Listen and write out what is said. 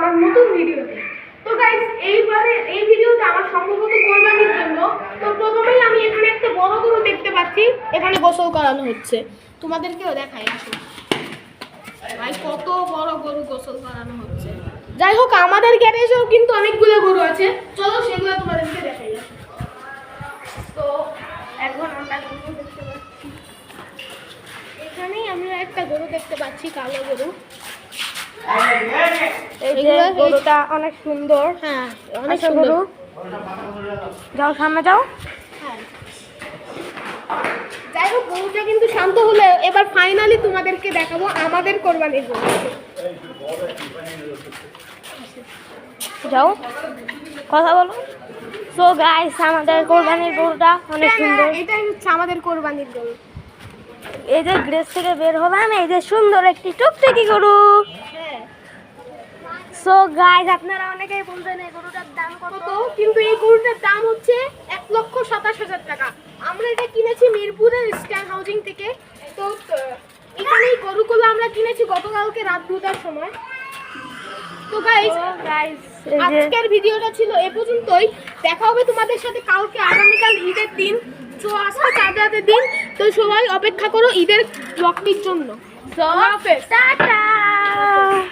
আমার নতুন ভিডিওতে। তো গাইস এই ভিডিওতে আমার সম্ভবত কোরবানির জন্য। তো প্রথমেই আমি এখানে একটা বড় গরু দেখতে পাচ্ছি, এখানে গোসল করানো হচ্ছে। তোমাদেরকেও দেখাই, আসো ভাই, কত বড় গরু গোসল করানো হচ্ছে। যাই হোক, আমাদের গ্যারেজেও কিন্তু অনেকগুলো গরু আছে, চলো সেগুলো তোমাদেরকে দেখাই। তো এখন আমরা গরু দেখতে পাচ্ছি, এখানেই আমরা একটা গরু দেখতে পাচ্ছি, কালো গরু। এই যে গরুটা অনেক সুন্দর। হ্যাঁ, অনেক সুন্দর। যাও সামনে যাও। হ্যাঁ, যাই হোক, গরুটা কিন্তু শান্ত হলে এবার ফাইনালি তোমাদেরকে দেখাবো আমাদের কোরবানির গরু। যাও, কথা বলো। সো গাইস, আমাদের কোরবানির গরুটা অনেক সুন্দর। এটাই হচ্ছে আমাদের কোরবানির গরু। এই যে গ্রেস থেকে বের হলাম, এই যে সুন্দর একটি টুকটুকি গরু। সো গাইস, আপনারা অনেকেই বলবেন এই গরুটার দাম কত, কিন্তু এই গরুটার দাম হচ্ছে 1,27,000 টাকা। আমরা এটা কিনেছি মিরপুরের স্ট্যান্ড হাউজিং থেকে। তো এখানে এই গরুগুলো আমরা কিনেছি গতকালকে রাত 2টার সময়। তো গাইস, আজকের ভিডিওটা ছিল এ পর্যন্তই। দেখা হবে তোমাদের সাথে কালকে, আগামীকাল ঈদের দিন। তো আজকে চাঁদের দিন, তো সবাই অপেক্ষা করো ঈদের ব্লগটির জন্য। টাটা।